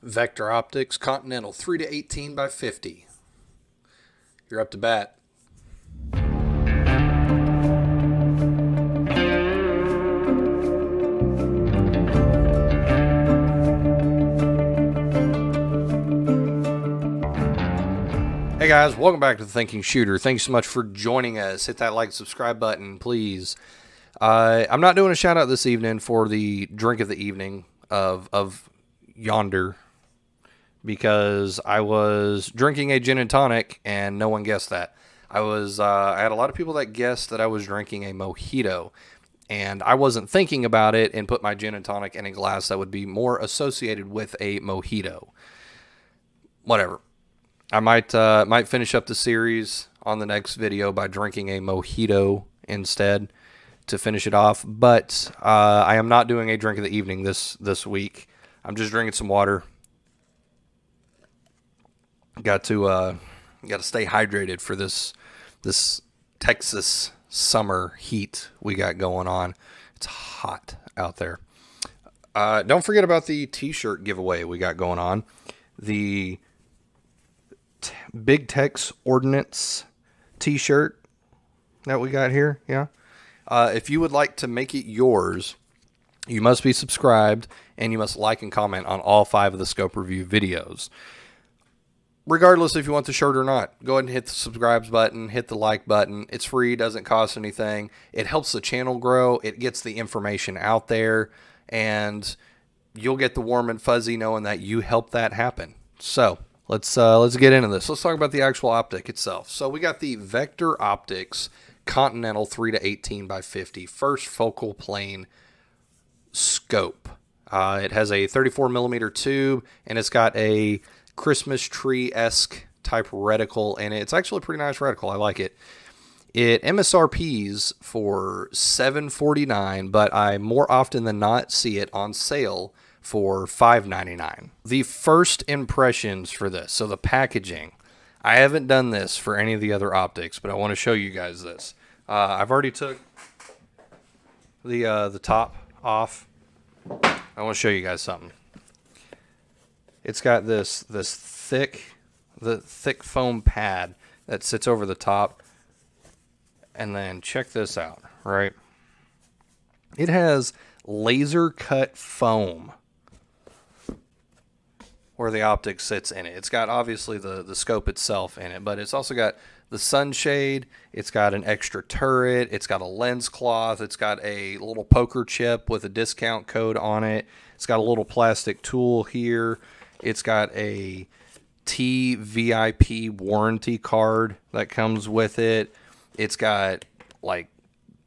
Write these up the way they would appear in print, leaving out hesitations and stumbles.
Vector Optics Continental 3 to 18 by 50. You're up to bat. Hey guys, welcome back to The Thinking Shooter. Thanks so much for joining us. Hit that like, subscribe button, please. I'm not doing a shout out this evening for the drink of the evening of Yonder, because I was drinking a gin and tonic and no one guessed that. I had a lot of people that guessed that I was drinking a mojito, and I wasn't thinking about it and put my gin and tonic in a glass that would be more associated with a mojito. Whatever. I might finish up the series on the next video by drinking a mojito instead to finish it off. But I am not doing a drink of the evening this week. I'm just drinking some water. Got to stay hydrated for this Texas summer heat we got going on. It's hot out there. Don't forget about the t-shirt giveaway we got going on. The Big Tex Ordnance t-shirt that we got here. Yeah. If you would like to make it yours, you must be subscribed and you must like and comment on all 5 of the scope review videos. Regardless if you want the shirt or not, go ahead and hit the subscribe button, hit the like button. It's free, doesn't cost anything. It helps the channel grow. It gets the information out there, and you'll get the warm and fuzzy knowing that you helped that happen. So let's get into this. Let's talk about the actual optic itself. So we got the Vector Optics Continental 3 to 18 by 50 first focal plane scope. It has a 34mm tube, and it's got a Christmas tree-esque type reticle in it. It's actually a pretty nice reticle. I like it. It MSRPs for $749, but I more often than not see it on sale for $5.99. The first impressions for this, so the packaging. I haven't done this for any of the other optics, but I want to show you guys this. I've already took the top off. I want to show you guys something. It's got this thick foam pad that sits over the top, and then check this out, right? It has laser cut foam where the optic sits in it. It's got obviously the scope itself in it, but it's also got the sunshade. It's got an extra turret. It's got a lens cloth. It's got a little poker chip with a discount code on it. It's got a little plastic tool here. It's got a TVIP warranty card that comes with it. It's got like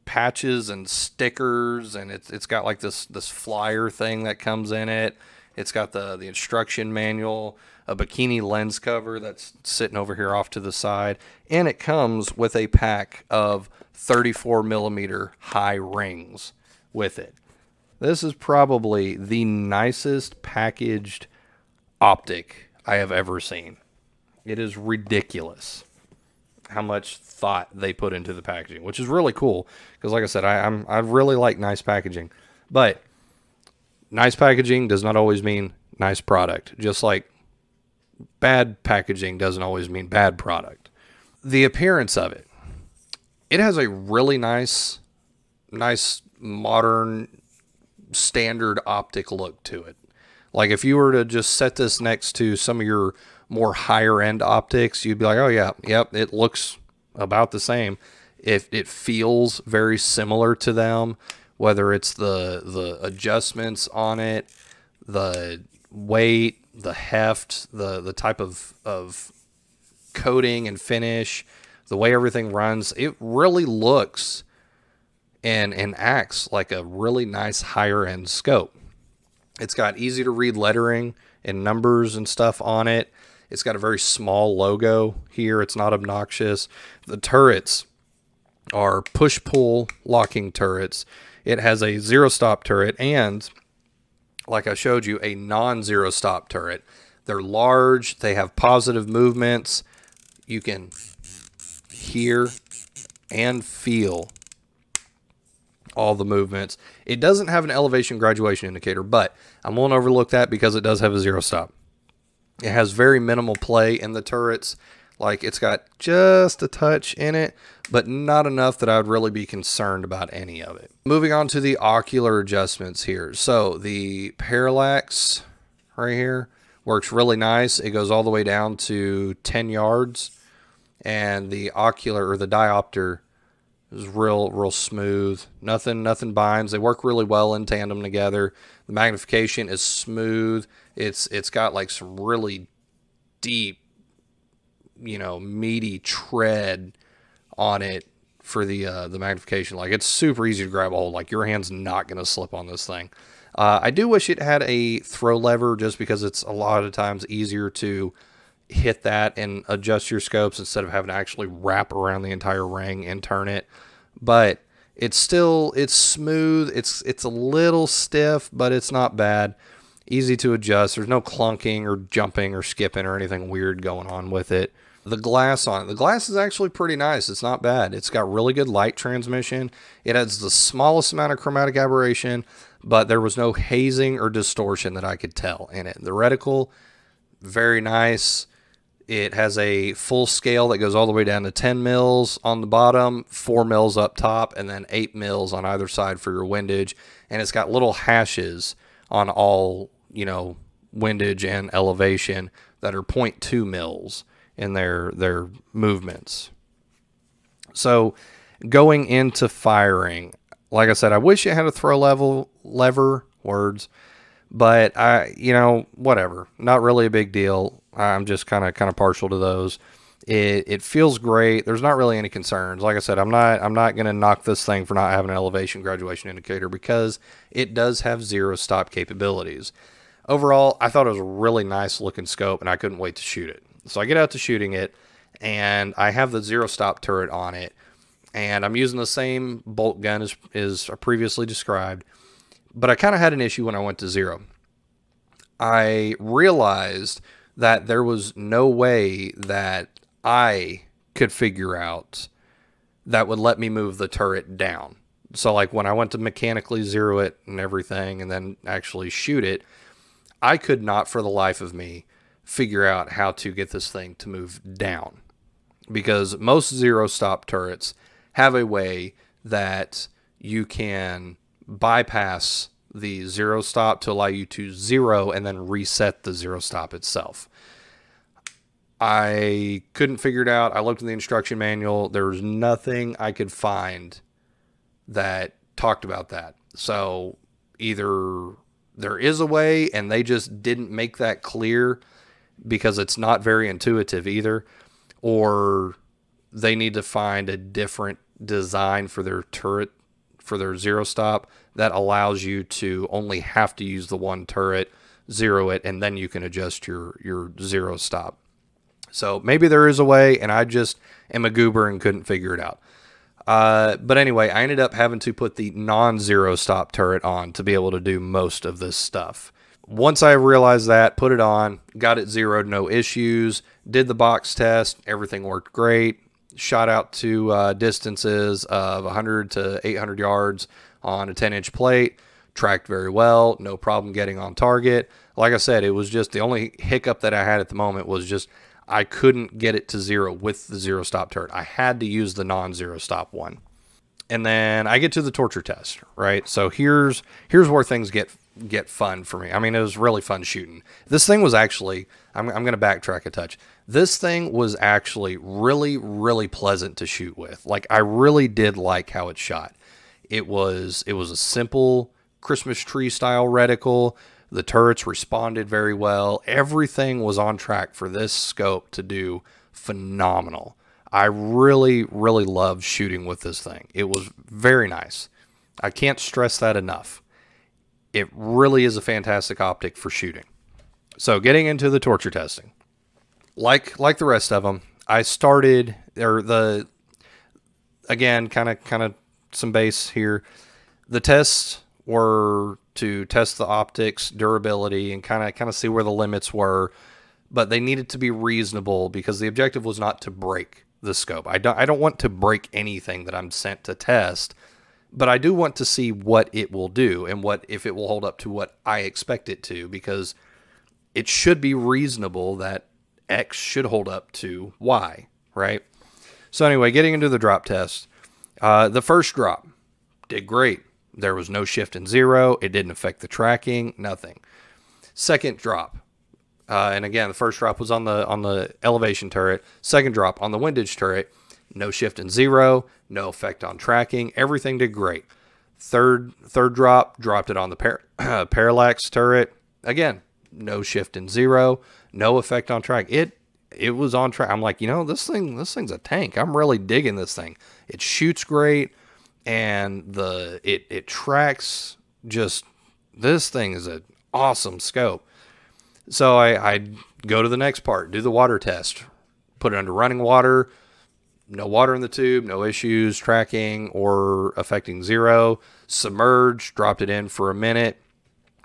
patches and stickers, and it's got like this flyer thing that comes in it. It's got the instruction manual, a bikini lens cover that's sitting over here off to the side, and it comes with a pack of 34mm high rings with it. This is probably the nicest packaged optic I have ever seen. It is ridiculous how much thought they put into the packaging, which is really cool because, like I said, I really like nice packaging, but nice packaging does not always mean nice product, just like bad packaging doesn't always mean bad product. The appearance of it, it has a really nice modern standard optic look to it. Like if you were to just set this next to some of your more higher end optics, you'd be like, oh yeah, yep, it looks about the same. It feels very similar to them, whether it's the adjustments on it, the weight, the heft, the type of coating and finish, the way everything runs. It really looks and acts like a really nice higher end scope. It's got easy to read lettering and numbers and stuff on it. It's got a very small logo here. It's not obnoxious. The turrets are push-pull locking turrets. It has a zero-stop turret and, like I showed you, a non-zero-stop turret. They're large. They have positive movements. You can hear and feel all the movements. It doesn't have an elevation graduation indicator, but I'm willing to overlook that because it does have a zero stop. It has very minimal play in the turrets. Like, it's got just a touch in it, but not enough that I would really be concerned about any of it. Moving on to the ocular adjustments here. So the parallax right here works really nice. It goes all the way down to 10 yards. And the ocular, or the diopter, is real smooth. Nothing binds. They work really well in tandem together. The magnification is smooth. It's got like some really deep, you know, meaty tread on it for the magnification. Like, it's super easy to grab a hold. Like, your hand's not going to slip on this thing. I do wish it had a throw lever, just because it's a lot of times easier to hit that and adjust your scopes instead of having to actually wrap around the entire ring and turn it. But it's smooth. It's a little stiff, but it's not bad. Easy to adjust. There's no clunking or jumping or skipping or anything weird going on with it. The glass on it. The glass is actually pretty nice. It's not bad. It's got really good light transmission. It has the smallest amount of chromatic aberration, but there was no hazing or distortion that I could tell in it. The reticle, very nice. It has a full scale that goes all the way down to 10 mils on the bottom, 4 mils up top, and then 8 mils on either side for your windage. And it's got little hashes on all, you know, windage and elevation that are 0.2 mils in their movements. So going into firing, like I said, I wish it had a throw lever, but you know, whatever. Not really a big deal. I'm just kind of partial to those. It feels great. There's not really any concerns. Like I said, I'm not going to knock this thing for not having an elevation graduation indicator, because it does have zero stop capabilities. Overall, I thought it was a really nice looking scope, and I couldn't wait to shoot it. So I get out to shooting it, and I have the zero stop turret on it, and I'm using the same bolt gun as previously described, but I kind of had an issue when I went to zero. I realized that there was no way that I could figure out that would let me move the turret down. So like when I went to mechanically zero it and everything and then actually shoot it, I could not for the life of me figure out how to get this thing to move down, because most zero stop turrets have a way that you can bypass the zero stop to allow you to zero and then reset the zero stop itself. I couldn't figure it out. I looked in the instruction manual. There was nothing I could find that talked about that. So either there is a way and they just didn't make that clear because it's not very intuitive either, or they need to find a different design for their turret, for their zero stop, that allows you to only have to use the one turret, zero it, and then you can adjust your zero stop. So maybe there is a way, and I just am a goober and couldn't figure it out. But anyway, I ended up having to put the non-zero stop turret on to be able to do most of this stuff. Once I realized that, put it on, got it zeroed, no issues, did the box test, everything worked great, shot out to distances of 100 to 800 yards on a 10-inch plate, tracked very well, no problem getting on target. Like I said, it was just the only hiccup that I had at the moment was just I couldn't get it to zero with the zero stop turret. I had to use the non-zero stop one. And then I get to the torture test, right? So here's where things get fun for me. I mean, it was really fun shooting. This thing was actually, I'm going to backtrack a touch. This thing was actually really pleasant to shoot with. Like, I really did like how it shot. It was a simple Christmas tree style reticle. The turrets responded very well. Everything was on track for this scope to do phenomenal. I really loved shooting with this thing. It was very nice. I can't stress that enough. It really is a fantastic optic for shooting. So getting into the torture testing, like the rest of them, I started, again, kind of some base here. The tests were to test the optics, durability, and kind of see where the limits were, but they needed to be reasonable because the objective was not to break the scope. I don't want to break anything that I'm sent to test, but I do want to see what it will do and if it will hold up to what I expect it to, because it should be reasonable that X should hold up to Y, right? So anyway, getting into the drop test, the first drop did great. There was no shift in zero. It didn't affect the tracking, nothing. Second drop, and again, the first drop was on the elevation turret. Second drop on the windage turret, no shift in zero, no effect on tracking. Everything did great. Third drop, dropped it on the parallax turret. Again, no shift in zero, no effect on track. It was on track. I'm like, you know, this thing's a tank. I'm really digging this thing. It shoots great, and it tracks just. This thing is an awesome scope. So I go to the next part, do the water test, put it under running water. No water in the tube, no issues tracking or affecting zero. Submerged, dropped it in for a minute.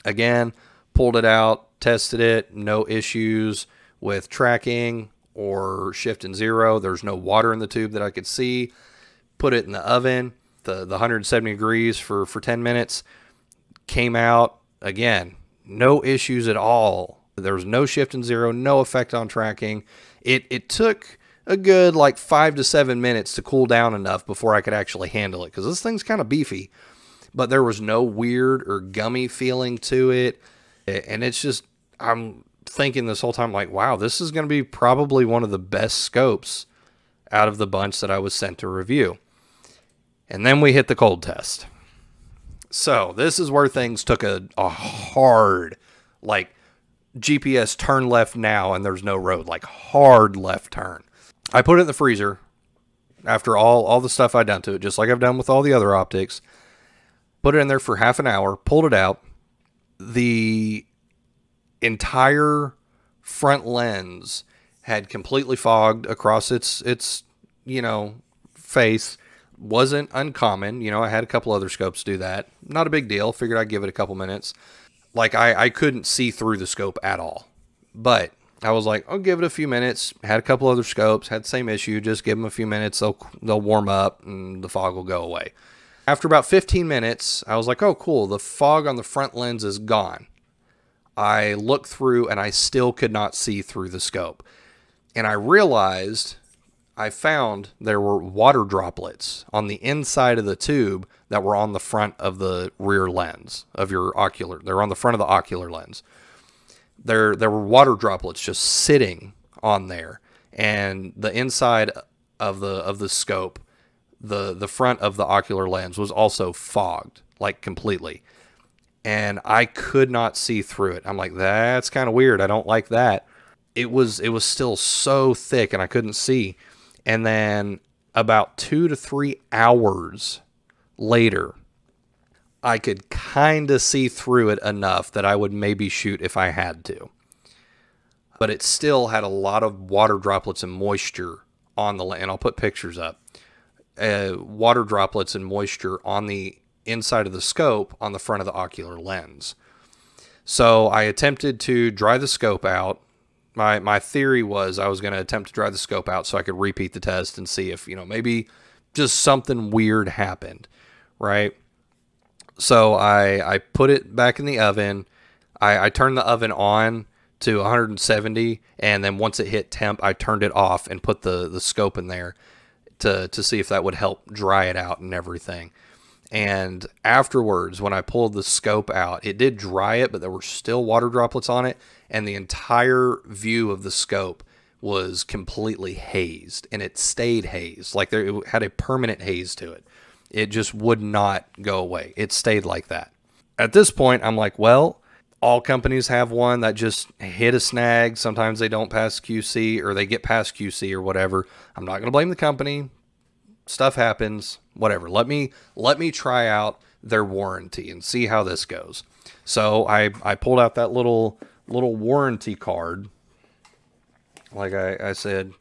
Again, pulled it out, tested it, no issues with tracking or shift in zero. There's no water in the tube that I could see. Put it in the oven, the 170 degrees for 10 minutes. Came out, again, no issues at all. There was no shift in zero, no effect on tracking. It took a good like 5 to 7 minutes to cool down enough before I could actually handle it, because this thing's kind of beefy, but there was no weird or gummy feeling to it. And it's just, I'm thinking this whole time, like, wow, this is going to be probably one of the best scopes out of the bunch that I was sent to review. And then we hit the cold test. So this is where things took a hard, like, GPS turn left now and there's no road, like hard left turn. I put it in the freezer after all the stuff I'd done to it, just like I've done with all the other optics. Put it in there for half an hour, pulled it out. The entire front lens had completely fogged across its face. Wasn't uncommon. You know, I had a couple other scopes do that. Not a big deal. Figured I'd give it a couple minutes. Like, I couldn't see through the scope at all. But I was like, I'll give it a few minutes. Had a couple other scopes, had the same issue. Just give them a few minutes. They'll warm up and the fog will go away. After about 15 minutes, I was like, oh, cool. The fog on the front lens is gone. I looked through and I still could not see through the scope. And I realized I found there were water droplets on the inside of the tube that were on the front of the rear lens of your ocular. They're on the front of the ocular lens. There were water droplets just sitting on there, and the inside of the scope, the front of the ocular lens was also fogged, like completely. And I could not see through it. I'm like, that's kind of weird. I don't like that. It was still so thick and I couldn't see. And then about 2 to 3 hours later, I could kind of see through it enough that I would maybe shoot if I had to. But it still had a lot of water droplets and moisture on the lens. And I'll put pictures up. Water droplets and moisture on the inside of the scope on the front of the ocular lens. So I attempted to dry the scope out. My theory was I was going to attempt to dry the scope out so I could repeat the test and see if, maybe just something weird happened, right? So I put it back in the oven. I turned the oven on to 170, and then once it hit temp, I turned it off and put the scope in there to see if that would help dry it out and everything. And afterwards, when I pulled the scope out, it did dry it, but there were still water droplets on it, and the entire view of the scope was completely hazed, and it stayed hazed. Like it had a permanent haze to it. It just would not go away. It stayed like that. At this point, I'm like, well, all companies have one that just hit a snag. Sometimes they don't pass QC, or they get past QC or whatever. I'm not going to blame the company. Stuff happens, whatever. Let me try out their warranty and see how this goes. So I pulled out that little warranty card. Like I said,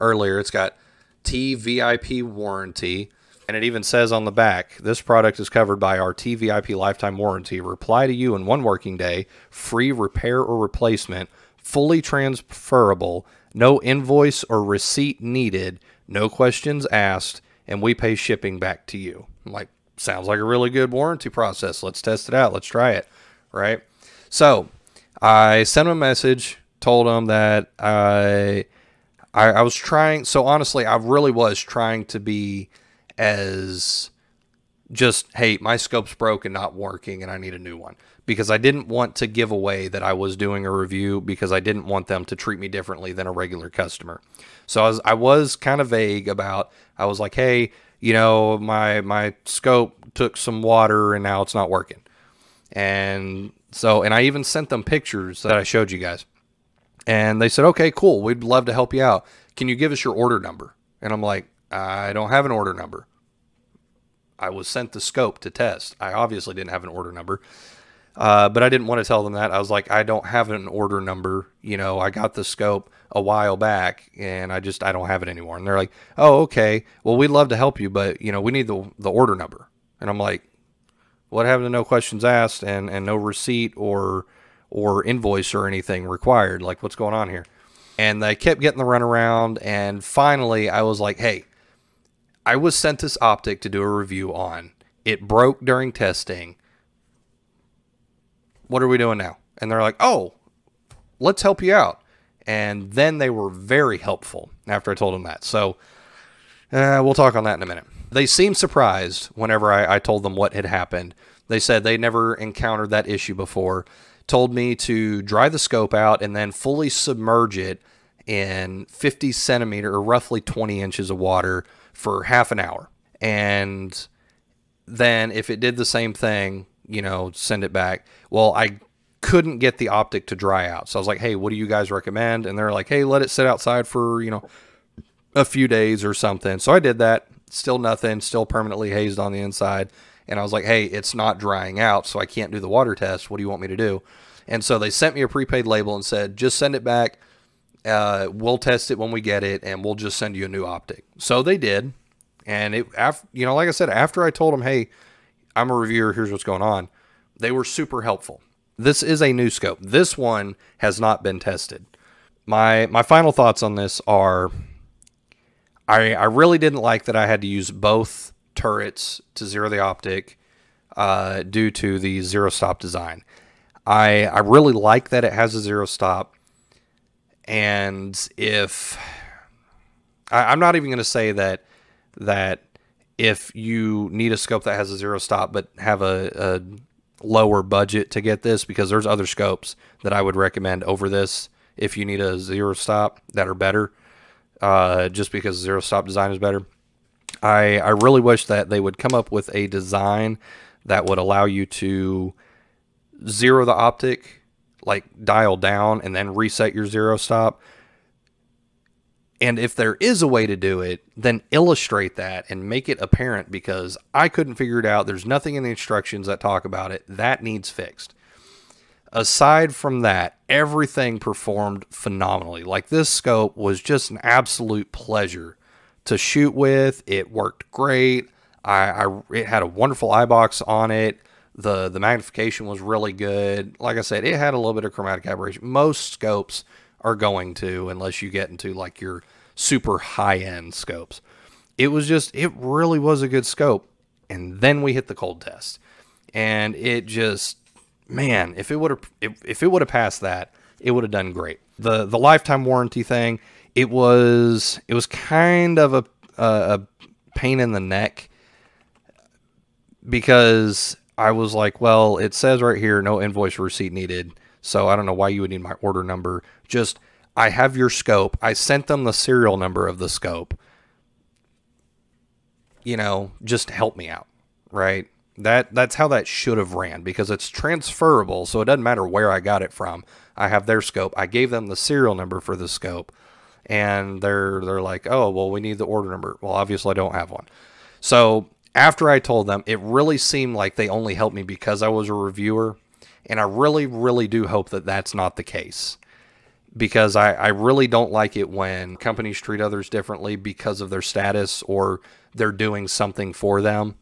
earlier, it's got TVIP warranty, and it even says on the back, this product is covered by our TVIP lifetime warranty. Reply to you in 1 working day, free repair or replacement, fully transferable, no invoice or receipt needed, no questions asked, and we pay shipping back to you. I'm like, sounds like a really good warranty process. Let's test it out. Let's try it, right? So I sent him a message, told him that I was trying. So honestly, I really was trying to be as just, hey, my scope's broken, not working, and I need a new one. Because I didn't want to give away that I was doing a review, because I didn't want them to treat me differently than a regular customer. So I was kind of vague about, I was like, hey, you know, my scope took some water and now it's not working. And so, and I even sent them pictures that I showed you guys. And they said, okay, cool, we'd love to help you out. Can you give us your order number? And I'm like, I don't have an order number. I was sent the scope to test. I obviously didn't have an order number. But I didn't want to tell them that. I was like, I don't have an order number. You know, I got the scope a while back and I don't have it anymore. And they're like, oh, okay. Well, we'd love to help you, but you know, we need the order number. And I'm like, what happened to no questions asked and no receipt or invoice or anything required? Like, what's going on here? And they kept getting the runaround. And finally I was like, hey, I was sent this optic to do a review on. It broke during testing. What are we doing now? And they're like, oh, let's help you out. And then they were very helpful after I told them that. So we'll talk on that in a minute. They seemed surprised whenever I told them what had happened. They said they never encountered that issue before. Told me to dry the scope out and then fully submerge it in 50 centimeter or roughly 20 inches of water for half an hour. And then if it did the same thing, you know, send it back. Well, I couldn't get the optic to dry out. So I was like, hey, what do you guys recommend? And they're like, hey, let it sit outside for, you know, a few days or something. So I did that. Still nothing, still permanently hazed on the inside. And I was like, hey, it's not drying out, so I can't do the water test. What do you want me to do? And so they sent me a prepaid label and said, just send it back. We'll test it when we get it, and we'll just send you a new optic. So they did. And it, you know, like I said, after I told them, hey, I'm a reviewer, here's what's going on, they were super helpful. This is a new scope. This one has not been tested. My final thoughts on this are, I really didn't like that I had to use both turrets to zero the optic due to the zero stop design. I really like that it has a zero stop. And if I'm not even going to say that if you need a scope that has a zero stop but have a lower budget to get this, because there's other scopes that I would recommend over this if you need a zero stop that are better, just because zero stop design is better. I really wish that they would come up with a design that would allow you to zero the optic, like dial down and then reset your zero stop. And if there is a way to do it, then illustrate that and make it apparent, because I couldn't figure it out. There's nothing in the instructions that talk about it. That needs fixed. Aside from that, everything performed phenomenally. Like, this scope was just an absolute pleasure to shoot with. It worked great. It had a wonderful eye box on it. The magnification was really good. Like I said, it had a little bit of chromatic aberration. Most scopes are going to, unless you get into like your super high-end scopes. It really was a good scope. And then we hit the cold test, and it just, man, if it would have passed that, it would have done great. The lifetime warranty thing, it was kind of a pain in the neck, because I was like, well, it says right here, no invoice or receipt needed. So I don't know why you would need my order number. Just, I have your scope. I sent them the serial number of the scope. You know, just help me out, right? That's how that should have ran, because it's transferable, so it doesn't matter where I got it from. I have their scope. I gave them the serial number for the scope, and they're like, oh, well, we need the order number. Well, obviously I don't have one. So after I told them, it really seemed like they only helped me because I was a reviewer. And I really, really do hope that that's not the case, because I really don't like it when companies treat others differently because of their status or they're doing something for them.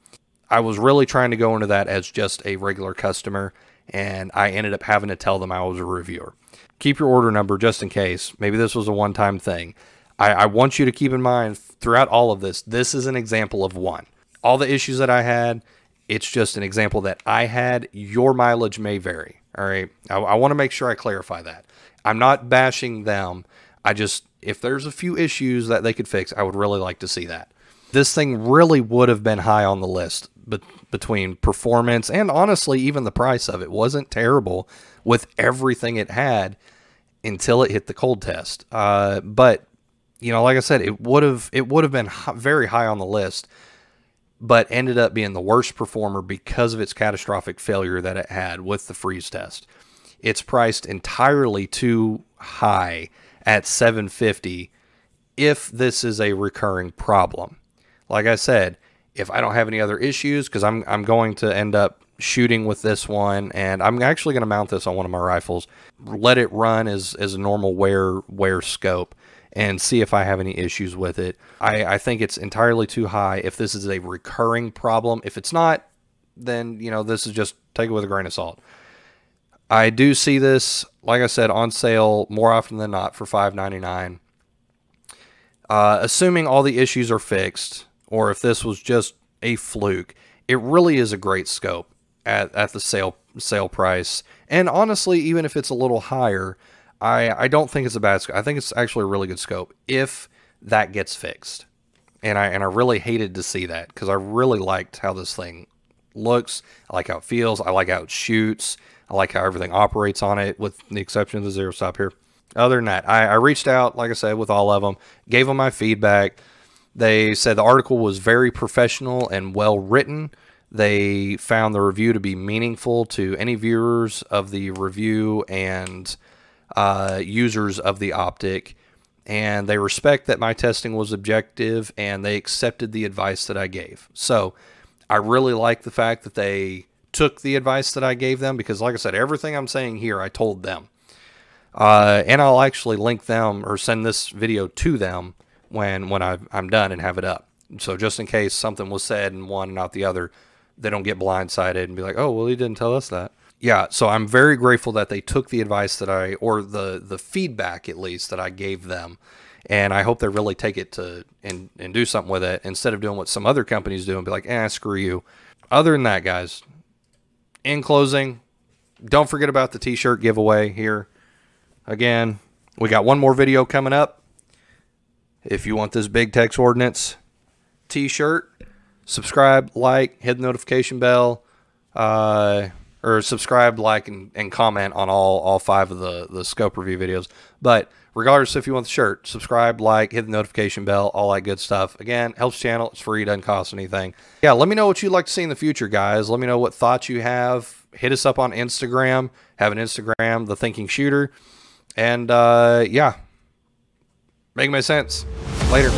I was really trying to go into that as just a regular customer, and I ended up having to tell them I was a reviewer. Keep your order number just in case. Maybe this was a one-time thing. I want you to keep in mind throughout all of this, this is an example of one. All the issues that I had, it's just an example that I had. Your mileage may vary, All right. I want to make sure I clarify that. I'm not bashing them. If there's a few issues that they could fix, I would really like to see that. This thing really would have been high on the list, but between performance and honestly, even the price of it wasn't terrible with everything it had until it hit the cold test. But you know, like I said, it would have been very high on the list, but ended up being the worst performer because of its catastrophic failure that it had with the freeze test. It's priced entirely too high at $750 if this is a recurring problem. Like I said, if I don't have any other issues, because I'm going to end up shooting with this one, and I'm actually going to mount this on one of my rifles, let it run as a normal wear scope, and see if I have any issues with it. I think it's entirely too high if this is a recurring problem. If it's not, then, you know, this is just take it with a grain of salt. I do see this, like I said, on sale more often than not for $5.99. Assuming all the issues are fixed, or if this was just a fluke, it really is a great scope at the sale price. And honestly, even if it's a little higher, I don't think it's a bad scope. I think it's actually a really good scope if that gets fixed. And I really hated to see that, because I really liked how this thing looks. I like how it feels. I like how it shoots. I like how everything operates on it, with the exception of the zero stop here. Other than that, I reached out, like I said, with all of them, gave them my feedback. They said the article was very professional and well written. They found the review to be meaningful to any viewers of the review and users of the optic. And they respect that my testing was objective, and they accepted the advice that I gave. So I really like the fact that they took the advice that I gave them, because like I said, everything I'm saying here, I told them. And I'll actually link them or send this video to them when I'm done and have it up. So just in case something was said in one and not the other, they don't get blindsided and be like, oh, well, he didn't tell us that. Yeah, so I'm very grateful that they took the advice that or the feedback at least that I gave them. And I hope they really take it and do something with it, instead of doing what some other companies do and be like, screw you. Other than that, guys, in closing, don't forget about the t-shirt giveaway here. Again, we got one more video coming up. If you want this Big Tex Ordnance t-shirt, subscribe, like, hit the notification bell, or subscribe, like, and comment on all 5 of the scope review videos. But regardless, if you want the shirt, subscribe, like, hit the notification bell, all that good stuff. Again, helps the channel. It's free. Doesn't cost anything. Yeah, let me know what you'd like to see in the future, guys. Let me know what thoughts you have. Hit us up on Instagram. Have an Instagram, The Thinking Shooter. And, yeah. Make my sense. Later.